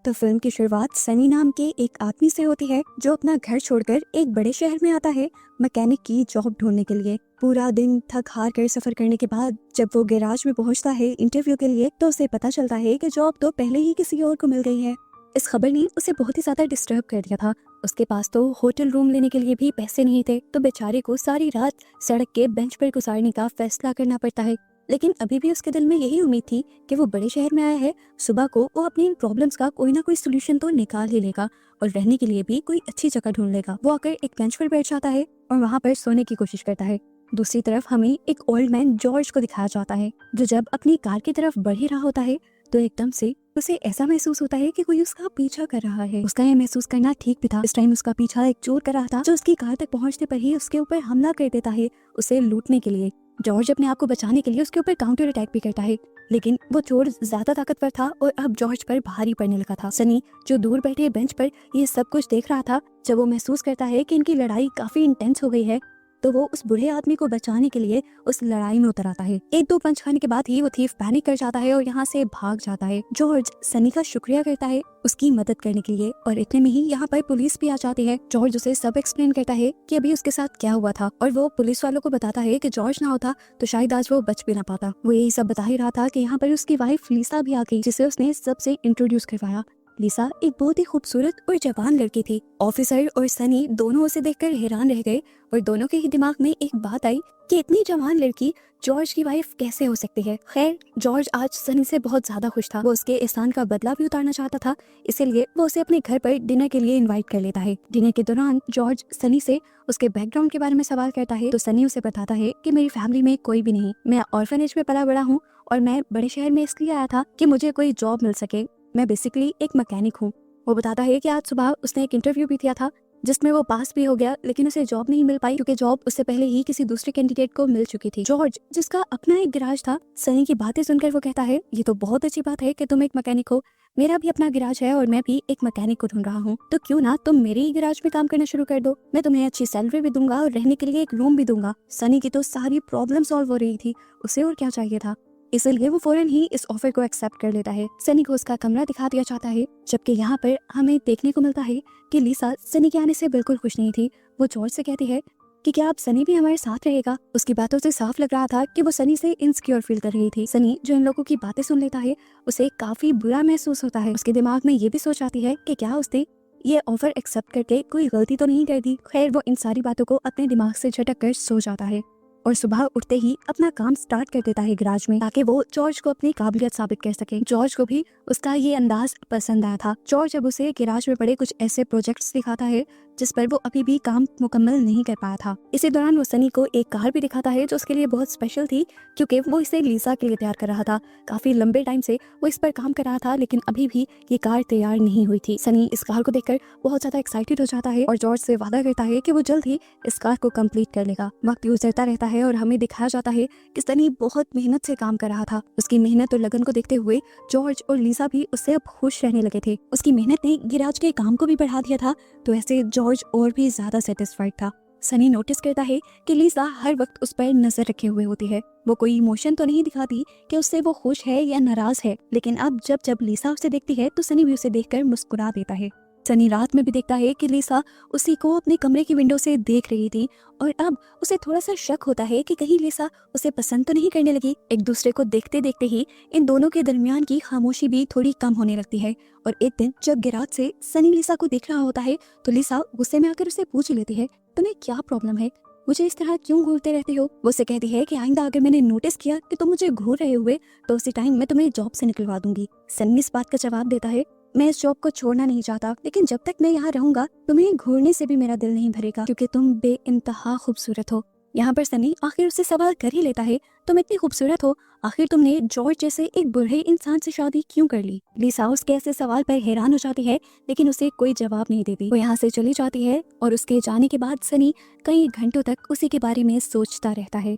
तो फिल्म की शुरुआत सनी नाम के एक आदमी से होती है जो अपना घर छोड़कर एक बड़े शहर में आता है मैकेनिक की जॉब ढूंढने के लिए। पूरा दिन थक हार कर सफर करने के बाद जब वो गैराज में पहुंचता है इंटरव्यू के लिए तो उसे पता चलता है कि जॉब तो पहले ही किसी और को मिल गई है। इस खबर ने उसे बहुत ही ज्यादा डिस्टर्ब कर दिया था। उसके पास तो होटल रूम लेने के लिए भी पैसे नहीं थे, तो बेचारे को सारी रात सड़क के बेंच पर गुजारने का फैसला करना पड़ता है। लेकिन अभी भी उसके दिल में यही उम्मीद थी कि वो बड़े शहर में आया है, सुबह को वो अपनी इन प्रॉब्लम्स का कोई ना कोई सोल्यूशन तो निकाल ही लेगा और रहने के लिए भी कोई अच्छी जगह ढूंढ लेगा। वो आकर एक बेंच पर बैठ जाता है और वहाँ पर सोने की कोशिश करता है। दूसरी तरफ हमें एक ओल्ड मैन जॉर्ज को दिखाया जाता है जो जब अपनी कार की तरफ बढ़ ही रहा होता है तो एकदम से उसे ऐसा महसूस होता है कि कोई उसका पीछा कर रहा है। उसका यह महसूस करना ठीक भी था। इस टाइम उसका पीछा एक चोर कर रहा था जो उसकी कार तक पहुंचने पर ही उसके ऊपर हमला कर देता है उसे लूटने के लिए। जॉर्ज अपने आप को बचाने के लिए उसके ऊपर काउंटर अटैक भी करता है, लेकिन वो चोर ज्यादा ताकतवर था और अब जॉर्ज पर भारी पड़ने लगा था। सनी जो दूर बैठे बेंच पर ये सब कुछ देख रहा था, जब वो महसूस करता है कि इनकी लड़ाई काफी इंटेंस हो गई है तो वो उस बूढ़े आदमी को बचाने के लिए उस लड़ाई में उतर आता है। एक दो पंच खाने के बाद ही वो थीफ पैनिक कर जाता है और यहाँ से भाग जाता है। जॉर्ज सनी का शुक्रिया करता है उसकी मदद करने के लिए और इतने में ही यहाँ पर पुलिस भी आ जाती है। जॉर्ज उसे सब एक्सप्लेन करता है कि अभी उसके साथ क्या हुआ था और वो पुलिस वालों को बताता है कि जॉर्ज ना होता तो शायद आज वो बच भी ना पाता। वो यही सब बता ही रहा था कि यहाँ पर उसकी वाइफ लिसा भी आ गई जिसे उसने सबसे इंट्रोड्यूस करवाया। लिसा एक बहुत ही खूबसूरत और जवान लड़की थी। ऑफिसर और सनी दोनों उसे देखकर हैरान रह गए और दोनों के ही दिमाग में एक बात आई कि इतनी जवान लड़की जॉर्ज की वाइफ कैसे हो सकती है। खैर, जॉर्ज आज सनी से बहुत ज्यादा खुश था। वो उसके एहसान का बदला भी उतारना चाहता था, इसीलिए वो उसे अपने घर पर डिनर के लिए इनवाइट कर लेता है। डिनर के दौरान जॉर्ज सनी से उसके बैकग्राउंड के बारे में सवाल करता है तो सनी उसे बताता है कि मेरी फैमिली में कोई भी नहीं, मैं ऑर्फनेज में पला बड़ा हूँ और मैं बड़े शहर में इसलिए आया था कि मुझे कोई जॉब मिल सके। मैं बेसिकली एक मैकेनिक हूँ। वो बताता है कि आज सुबह उसने एक इंटरव्यू भी दिया था जिसमें वो पास भी हो गया, लेकिन उसे जॉब नहीं मिल पाई क्योंकि जॉब उससे पहले ही किसी दूसरे कैंडिडेट को मिल चुकी थी। जॉर्ज जिसका अपना एक गैराज था, सनी की बातें सुनकर वो कहता है ये तो बहुत अच्छी बात है कि तुम एक मैकेनिक हो, मेरा भी अपना गैराज है और मैं भी एक मैकेनिक को ढूंढ रहा हूँ, तो क्यों ना तुम मेरे ही गैराज में काम करना शुरू कर दो। मैं तुम्हें अच्छी सैलरी भी दूंगा और रहने के लिए एक रूम भी दूंगा। सनी की तो सारी प्रॉब्लम सॉल्व हो रही थी, उसे और क्या चाहिए था, इसलिए वो फौरन ही इस ऑफर को एक्सेप्ट कर लेता है। सनी को उसका कमरा दिखा दिया जाता है, जबकि यहाँ पर हमें देखने को मिलता है कि लिसा सनी के आने से बिल्कुल खुश नहीं थी। वो जॉर्ज से कहती है कि क्या आप सनी भी हमारे साथ रहेगा। उसकी बातों से साफ लग रहा था कि वो सनी से इनसिक्योर फील कर रही थी। सनी जो इन लोगों की बातें सुन लेता है उसे काफी बुरा महसूस होता है। उसके दिमाग में ये भी सोच आती है कि क्या उसने ये ऑफर एक्सेप्ट करके कोई गलती तो नहीं कर दी। खैर, वो इन सारी बातों को अपने दिमाग से झटक कर सो जाता है और सुबह उठते ही अपना काम स्टार्ट कर देता है गैराज में, ताकि वो जॉर्ज को अपनी काबिलियत साबित कर सके। जॉर्ज को भी उसका ये अंदाज पसंद आया था। जॉर्ज अब उसे गैराज में पड़े कुछ ऐसे प्रोजेक्ट्स दिखाता है जिस पर वो अभी भी काम मुकम्मल नहीं कर पाया था। इसी दौरान वो सनी को एक कार भी दिखाता है जो उसके लिए बहुत स्पेशल थी क्योंकि वो इसे लिसा के लिए तैयार कर रहा था। काफी लंबे टाइम से वो इस पर काम कर रहा था, लेकिन अभी भी ये कार तैयार नहीं हुई थी। सनी इस कार को देखकर बहुत ज्यादा एक्साइटेड हो जाता है और जॉर्ज से वादा करता है कि वो जल्द ही इस कार को कंप्लीट कर लेगा। वक्त गुजरता रहता है और हमें दिखाया जाता है कि सनी बहुत मेहनत से काम कर रहा था। उसकी मेहनत और लगन को देखते हुए जॉर्ज और लिसा भी उससे अब खुश रहने लगे थे। उसकी मेहनत ने गैराज के काम को भी बढ़ा दिया था, तो ऐसे जॉर्ज और भी ज्यादा सेटिस्फाइड था। सनी नोटिस करता है कि लिसा हर वक्त उस पर नजर रखे हुए होती है। वो कोई इमोशन तो नहीं दिखाती कि उससे वो खुश है या नाराज है, लेकिन अब जब जब लिसा उसे देखती है तो सनी भी उसे देखकर मुस्कुरा देता है। सनी रात में भी देखता है कि लिसा उसी को अपने कमरे की विंडो से देख रही थी और अब उसे थोड़ा सा शक होता है कि कहीं लिसा उसे पसंद तो नहीं करने लगी। एक दूसरे को देखते देखते ही इन दोनों के दरमियान की खामोशी भी थोड़ी कम होने लगती है और एक दिन जब गैराज से सनी लिसा को देख रहा होता है तो लिसा गुस्से में आकर उसे पूछ लेती है, तुम्हें क्या प्रॉब्लम है, मुझे इस तरह क्यों घूरते रहते हो। वो उसे कहती है कि आइंदा अगर मैंने नोटिस किया कि तुम मुझे घूर रहे हुए तो उसी टाइम मैं तुम्हें जॉब से निकलवा दूंगी। सनी इस बात का जवाब देता है, मैं इस जॉब को छोड़ना नहीं चाहता, लेकिन जब तक मैं यहाँ रहूंगा तुम्हें घूरने से भी मेरा दिल नहीं भरेगा क्योंकि तुम बेइंतहा खूबसूरत हो। यहाँ पर सनी आखिर उससे सवाल कर ही लेता है, तुम इतनी खूबसूरत हो, आखिर तुमने जॉर्ज जैसे एक बूढ़े इंसान से शादी क्यों कर ली। लिसा उसके ऐसे सवाल पर हैरान हो जाती है, लेकिन उसे कोई जवाब नहीं देती। वो यहाँ से चली जाती है और उसके जाने के बाद सनी कई घंटों तक उसी के बारे में सोचता रहता है।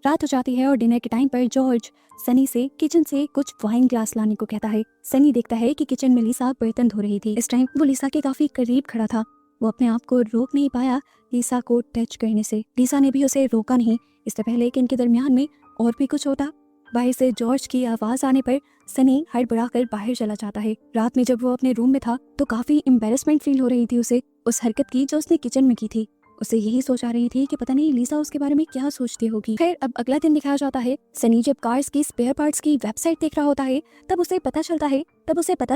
रात हो जाती है और डिनर के टाइम पर जॉर्ज सनी से किचन से कुछ वाइन ग्लास लाने को कहता है। सनी देखता है कि किचन में लिसा बर्तन धो रही थी। इस टाइम वो लिसा के काफी करीब खड़ा था। वो अपने आप को रोक नहीं पाया लिसा को टच करने से। लिसा ने भी उसे रोका नहीं, इससे पहले कि इनके दरमियान में और भी कुछ होता। बाहर से जॉर्ज की आवाज आने पर सनी हड़बड़ाकर बाहर चला जाता है। रात में जब वो अपने रूम में था तो काफी एम्बेरसमेंट फील हो रही थी उसे उस हरकत की जो उसने किचन में की थी। उसे यही सोचा रही थी कि पता नहीं लिसा उसके बारे में क्या सोचती होगी। खैर अब अगला दिन दिखाया जाता है। सनी जब कार्स की स्पेयर पार्ट्स की वेबसाइट देख रहा होता है तब उसे पता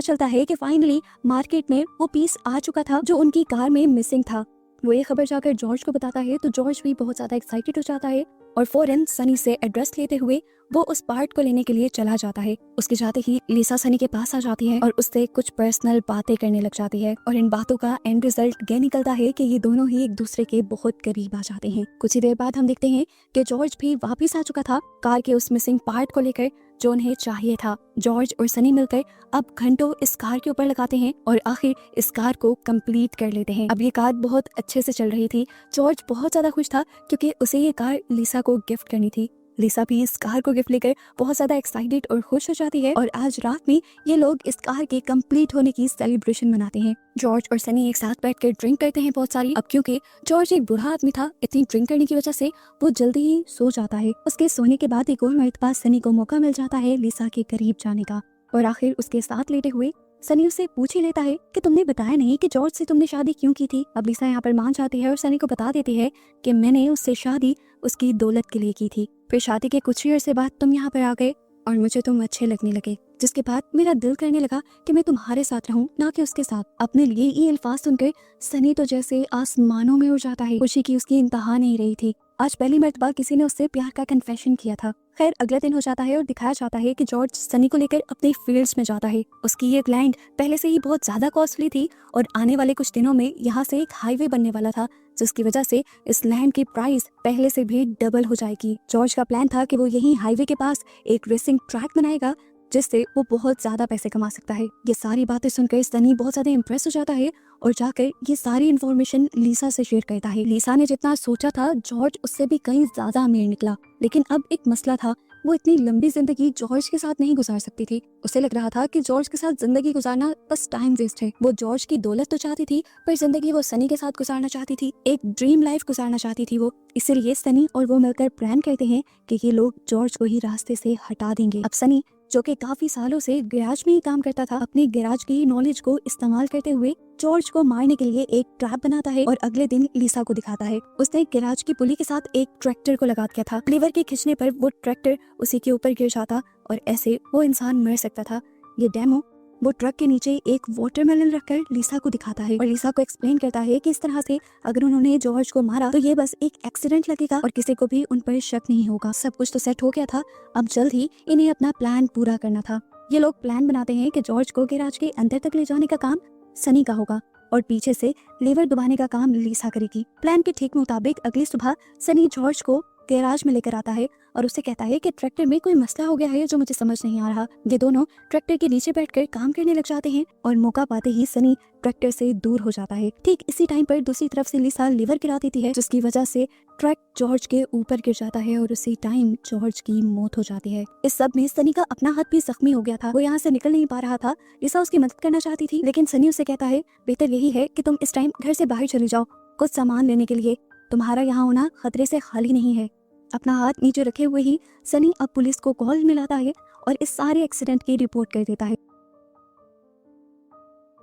चलता है कि फाइनली मार्केट में वो पीस आ चुका था जो उनकी कार में मिसिंग था। वो ये खबर जाकर जॉर्ज को बताता है तो जॉर्ज भी बहुत ज्यादा एक्साइटेड हो जाता है और फौरन सनी से एड्रेस लेते हुए वो उस पार्ट को लेने के लिए चला जाता है। उसके जाते ही लिसा सनी के पास आ जाती है और उससे कुछ पर्सनल बातें करने लग जाती है और इन बातों का एंड रिजल्ट ये निकलता है कि ये दोनों ही एक दूसरे के बहुत करीब आ जाते हैं। कुछ ही देर बाद हम देखते हैं कि जॉर्ज भी वापस आ चुका था कार के उस मिसिंग पार्ट को लेकर जो उन्हें चाहिए था। जॉर्ज और सनी मिलकर अब घंटों इस कार के ऊपर लगाते हैं और आखिर इस कार को कंप्लीट कर लेते हैं। अब ये कार बहुत अच्छे से चल रही थी। जॉर्ज बहुत ज्यादा खुश था क्योंकि उसे ये कार लिसा को गिफ्ट करनी थी। लिसा भी इस कार को गिफ्ट लेकर बहुत ज्यादा एक्साइटेड और खुश हो जाती है और आज रात में ये लोग इस कार के कंप्लीट होने की सेलिब्रेशन मनाते हैं। जॉर्ज और सनी एक साथ बैठकर ड्रिंक करते हैं बहुत सारी। अब क्योंकि जॉर्ज एक बुरा आदमी था इतनी ड्रिंक करने की वजह से वो जल्दी ही सो जाता है। उसके सोने के बाद एक और मर्तबा सनी को मौका मिल जाता है लिसा के करीब जाने का और आखिर उसके साथ लेटे हुए सनी उससे पूछ ही लेता है कि तुमने बताया नहीं कि जॉर्ज से तुमने शादी क्यों की थी। अब लिसा यहाँ पर मान जाती है और सनी को बता देती है कि मैंने उससे शादी उसकी दौलत के लिए की थी। फिर शादी के कुछ ही अरसे बाद तुम यहाँ पर आ गए और मुझे तुम अच्छे लगने लगे, जिसके बाद मेरा दिल करने लगा कि मैं तुम्हारे साथ रहूं ना कि उसके साथ। अपने लिए ये अल्फाज सुनकर सनी तो जैसे आसमानों में उड़ जाता है। खुशी की उसकी इंतहा नहीं रही थी। आज पहली मर्तबा किसी ने उससे प्यार का कन्फेशन किया था। खैर अगला दिन हो जाता है और दिखाया जाता है कि जॉर्ज सनी को लेकर अपने फील्ड्स में जाता है। उसकी ये लैंड पहले से ही बहुत ज्यादा कॉस्टली थी और आने वाले कुछ दिनों में यहाँ से एक हाईवे बनने वाला था, जिसकी वजह से इस लैंड की प्राइस पहले से भी डबल हो जाएगी। जॉर्ज का प्लान था कि वो यही हाईवे के पास एक रेसिंग ट्रैक बनाएगा जिससे वो बहुत ज्यादा पैसे कमा सकता है। ये सारी बातें सुनकर सनी बहुत ज्यादा इम्प्रेस हो जाता है और जाकर ये सारी इन्फॉर्मेशन लिसा से शेयर करता है। लिसा ने जितना सोचा था जॉर्ज उससे भी कहीं ज्यादा अमीर निकला, लेकिन अब एक मसला था, वो इतनी लंबी जिंदगी जॉर्ज के साथ नहीं गुजार सकती थी। उसे लग रहा था कि जॉर्ज के साथ जिंदगी गुजारना बस टाइम वेस्ट है। वो जॉर्ज की दौलत तो चाहती थी पर जिंदगी वो सनी के साथ गुजारना चाहती थी, एक ड्रीम लाइफ गुजारना चाहती थी वो। इसीलिए सनी और वो मिलकर प्लान करते हैं कि ये लोग जॉर्ज को ही रास्ते से हटा देंगे। अब सनी जो कि काफी सालों से गैराज में ही काम करता था, अपनी गैराज की नॉलेज को इस्तेमाल करते हुए जॉर्ज को मारने के लिए एक ट्रैप बनाता है और अगले दिन लिसा को दिखाता है। उसने गैराज की पुली के साथ एक ट्रैक्टर को लगा दिया था। लीवर के खींचने पर वो ट्रैक्टर उसी के ऊपर गिर जाता और ऐसे वो इंसान मर सकता था। ये डेमो वो ट्रक के नीचे एक वाटरमेलन रखकर लिसा को दिखाता है और लिसा को एक्सप्लेन करता है कि इस तरह से अगर उन्होंने जॉर्ज को मारा तो ये बस एक एक्सीडेंट लगेगा और किसी को भी उन पर शक नहीं होगा। सब कुछ तो सेट हो गया था, अब जल्द ही इन्हें अपना प्लान पूरा करना था। ये लोग प्लान बनाते हैं कि जॉर्ज को गैराज के अंदर तक ले जाने का काम सनी का होगा और पीछे से लीवर दबाने का काम लिसा करेगी। प्लान के ठीक मुताबिक अगली सुबह सनी जॉर्ज को गैराज में लेकर आता है और उससे कहता है कि ट्रैक्टर में कोई मसला हो गया है जो मुझे समझ नहीं आ रहा। ये दोनों ट्रैक्टर के नीचे बैठकर काम करने लग जाते हैं और मौका पाते ही सनी ट्रैक्टर से दूर हो जाता है। ठीक इसी टाइम पर दूसरी तरफ से लिसा लीवर गिरा देती है, जिसकी वजह से ट्रक जॉर्ज के ऊपर गिर जाता है और उसी टाइम जॉर्ज की मौत हो जाती है। इस सब में सनी का अपना हाथ भी जख्मी हो गया था, वो यहाँ से निकल नहीं पा रहा था। लिसा उसकी मदद करना चाहती थी लेकिन सनी उसे कहता है बेहतर यही है कि तुम इस टाइम घर से बाहर चले जाओ कुछ सामान लेने के लिए, तुम्हारा यहाँ होना खतरे से खाली नहीं है। अपना हाथ नीचे रखे हुए ही सनी अब पुलिस को कॉल मिलाता है और इस सारे एक्सीडेंट की रिपोर्ट कर देता है।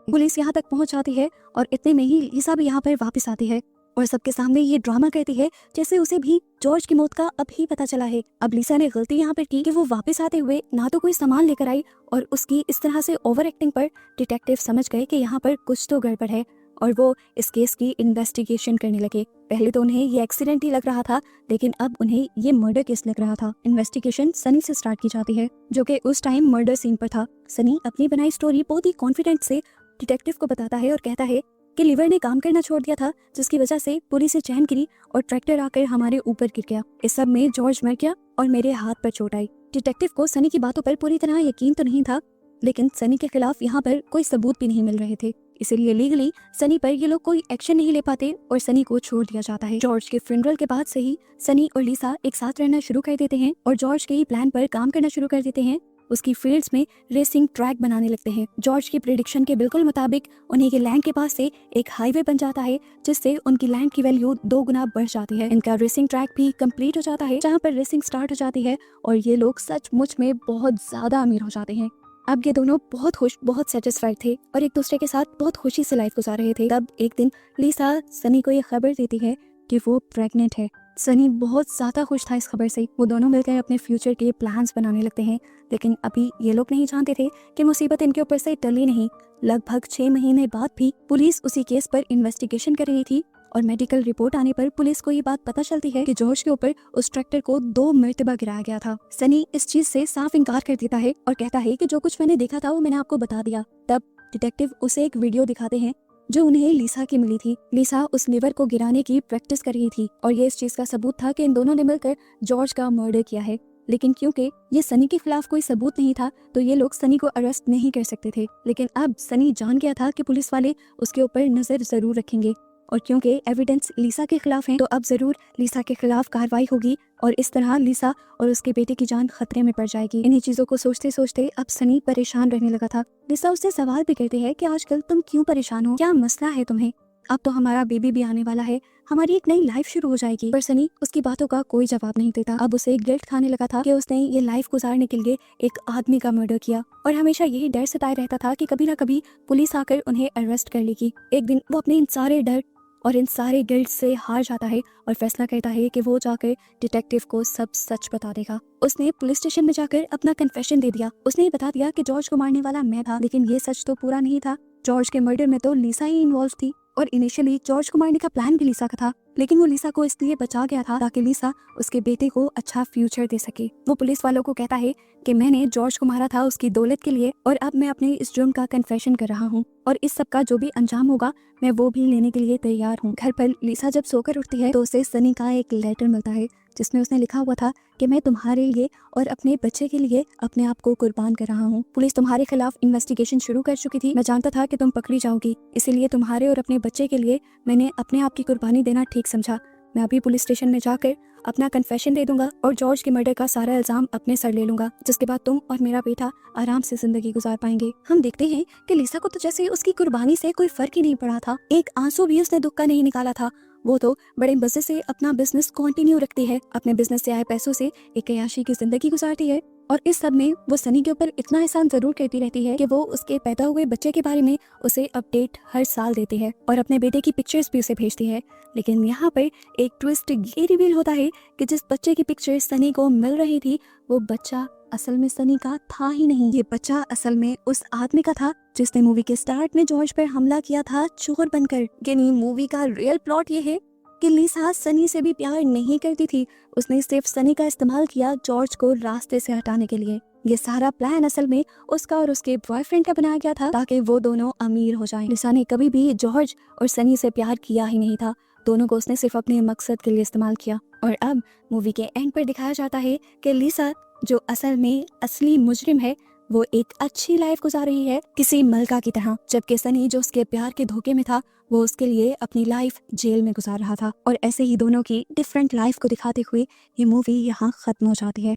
पुलिस यहाँ तक पहुँच जाती है और इतने में ही लिसा भी यहाँ पर वापस आती है और सबके सामने ये ड्रामा करती है जैसे उसे भी जॉर्ज की मौत का अब ही पता चला है। अब लिसा ने गलती यहाँ पर की कि वो वापस आते हुए ना तो कोई सामान लेकर आई और उसकी इस तरह से ओवर एक्टिंग पर डिटेक्टिव समझ गए कि यहाँ पर कुछ तो गड़बड़ है और वो इस केस की इन्वेस्टिगेशन करने लगे। पहले तो उन्हें ये एक्सीडेंट ही लग रहा था लेकिन अब उन्हें ये मर्डर केस लग रहा था। इन्वेस्टिगेशन सनी से स्टार्ट की जाती है जो कि उस टाइम मर्डर सीन पर था। सनी अपनी बनाई स्टोरी बहुत ही कॉन्फिडेंट से डिटेक्टिव को बताता है और कहता है कि लीवर ने काम करना छोड़ दिया था जिसकी वजह से पुलिस से चैन गिरी और ट्रैक्टर आकर हमारे ऊपर गिर गया। इस सब में जॉर्ज मर गया और मेरे हाथ पर चोट आई। डिटेक्टिव को सनी की बातों पर पूरी तरह यकीन तो नहीं था लेकिन सनी के खिलाफ यहाँ पर कोई सबूत भी नहीं मिल रहे थे, इसलिए लीगली सनी पर ये लोग कोई एक्शन नहीं ले पाते और सनी को छोड़ दिया जाता है। जॉर्ज के फ्यूनरल के बाद से ही सनी और लिसा एक साथ रहना शुरू कर देते हैं और जॉर्ज के ही प्लान पर काम करना शुरू कर देते हैं उसकी फील्ड्स में रेसिंग ट्रैक बनाने लगते हैं। जॉर्ज की प्रिडिक्शन के बिल्कुल मुताबिक उन्हीं के लैंड के पास से एक हाईवे बन जाता है, जिससे उनकी लैंड की वैल्यू 2 गुना बढ़ जाती है। इनका रेसिंग ट्रैक भी कंप्लीट हो जाता है, जहाँ पर रेसिंग स्टार्ट हो जाती है और ये लोग सचमुच में बहुत ज्यादा अमीर हो जाते हैं। अब ये दोनों बहुत खुश, बहुत सेटिस्फाइड थे और एक दूसरे के साथ बहुत खुशी से लाइफ गुजार रहे थे। तब एक दिन लिसा सनी को ये खबर देती है कि वो प्रेग्नेंट है। सनी बहुत ज़्यादा खुश था इस खबर से। वो दोनों मिलकर अपने फ्यूचर के प्लान्स बनाने लगते हैं, लेकिन अभी ये लोग नहीं जानते थे कि मुसीबत इनके ऊपर से टली नहीं। लगभग 6 महीने बाद भी पुलिस उसी केस पर इन्वेस्टिगेशन कर रही थी और मेडिकल रिपोर्ट आने पर पुलिस को ये बात पता चलती है कि जॉर्ज के ऊपर उस ट्रैक्टर को 2 मरतबा गिराया गया था। सनी इस चीज से साफ इनकार कर देता है और कहता है कि जो कुछ मैंने देखा था वो मैंने आपको बता दिया। तब डिटेक्टिव उसे एक वीडियो दिखाते हैं जो उन्हें लिसा की मिली थी। लिसा उस लिवर को गिराने की प्रैक्टिस कर रही थी और ये इस चीज का सबूत था कि इन दोनों ने मिलकर जॉर्ज का मर्डर किया है। लेकिन क्योंकि ये सनी के खिलाफ कोई सबूत नहीं था तो ये लोग सनी को अरेस्ट नहीं कर सकते थे। लेकिन अब सनी जान गया था कि पुलिस वाले उसके ऊपर नजर जरूर रखेंगे और क्योंकि एविडेंस लिसा के खिलाफ है तो अब जरूर लिसा के खिलाफ कार्रवाई होगी और इस तरह लिसा और उसके बेटे की जान खतरे में पड़ जाएगी। इन्हीं चीजों को सोचते सोचते अब सनी परेशान रहने लगा था। लिसा उससे सवाल भी करती है कि आजकल तुम क्यों परेशान हो, क्या मसला है तुम्हें? अब तो हमारा बेबी भी आने वाला है, हमारी एक नई लाइफ शुरू हो जाएगी। पर सनी उसकी बातों का कोई जवाब नहीं देता। अब उसे गिल्ट खाने लगा था कि उसने ये लाइफ गुजारने के लिए एक आदमी का मर्डर किया और हमेशा यही डर सताए रहता था कि कभी ना कभी पुलिस आकर उन्हें अरेस्ट कर लेगी। एक दिन वो अपने इन सारे डर और इन सारे गिल्ट से हार जाता है और फैसला करता है कि वो जाकर डिटेक्टिव को सब सच बता देगा। उसने पुलिस स्टेशन में जाकर अपना कन्फेशन दे दिया। उसने बता दिया कि जॉर्ज को मारने वाला मैं था, लेकिन ये सच तो पूरा नहीं था। जॉर्ज के मर्डर में तो लिसा ही इन्वॉल्व थी और इनिशियली जॉर्ज को मारने का प्लान भी लिसा का था, लेकिन वो लिसा को इसलिए बचा गया था ताकि लिसा उसके बेटे को अच्छा फ्यूचर दे सके। वो पुलिस वालों को कहता है कि मैंने जॉर्ज को मारा था उसकी दौलत के लिए और अब मैं अपने इस जुर्म का कन्फेशन कर रहा हूँ और इस सब का जो भी अंजाम होगा मैं वो भी लेने के लिए तैयार हूँ। घर पर लिसा जब सोकर उठती है तो उसे सनी का एक लेटर मिलता है जिसमें उसने लिखा हुआ था कि मैं तुम्हारे लिए और अपने बच्चे के लिए अपने आप को कुर्बान कर रहा हूँ। पुलिस तुम्हारे खिलाफ इन्वेस्टिगेशन शुरू कर चुकी थी। मैं जानता था कि तुम पकड़ी जाओगी, इसीलिए तुम्हारे और अपने बच्चे के लिए मैंने अपने आप की कुर्बानी देना ठीक समझा। मैं अभी पुलिस स्टेशन में जाकर अपना कन्फेशन दे दूंगा और जॉर्ज के मर्डर का सारा इल्जाम अपने सर ले लूंगा, जिसके बाद तुम और मेरा बेटा आराम से जिंदगी गुजार पाएंगे। हम देखते हैं कि लिसा को तो जैसे उसकी कुर्बानी से कोई फर्क ही नहीं पड़ा था, एक आंसू भी उसने दुख का नहीं निकाला था। वो तो बड़े मजे से अपना बिजनेस कंटिन्यू रखती है, अपने बिजनेस से आए पैसों से एक अय्याशी की जिंदगी गुजारती है और इस सब में वो सनी के ऊपर इतना एहसान जरूर करती रहती है कि वो उसके पैदा हुए बच्चे के बारे में उसे अपडेट हर साल देती है और अपने बेटे की पिक्चर्स भी उसे भेजती है। लेकिन यहाँ पर एक ट्विस्ट ये रिवील होता है कि जिस बच्चे की पिक्चर सनी को मिल रही थी वो बच्चा असल में सनी का था ही नहीं। ये बच्चा असल में उस आदमी का था जिसने मूवी के स्टार्ट में जॉर्ज पर हमला किया था चोर बनकर। यानी मूवी का रियल प्लॉट ये है कि लिसा सनी से भी प्यार नहीं करती थी, उसने सिर्फ सनी का इस्तेमाल किया जॉर्ज को रास्ते से हटाने के लिए। ये सारा प्लान असल में उसका और उसके बॉयफ्रेंड का बनाया गया था ताकि वो दोनों अमीर हो जाएं। लिसा ने कभी भी जॉर्ज और सनी से प्यार किया ही नहीं था, दोनों को उसने सिर्फ अपने मकसद के लिए इस्तेमाल किया। और अब मूवी के एंड पर दिखाया जाता है कि लिसा जो असल में असली मुजरिम है वो एक अच्छी लाइफ गुजार रही है किसी मलका की तरह, जबकि सनी जो उसके प्यार के धोखे में था वो उसके लिए अपनी लाइफ जेल में गुजार रहा था। और ऐसे ही दोनों की डिफरेंट लाइफ को दिखाते हुए ये मूवी यहाँ खत्म हो जाती है।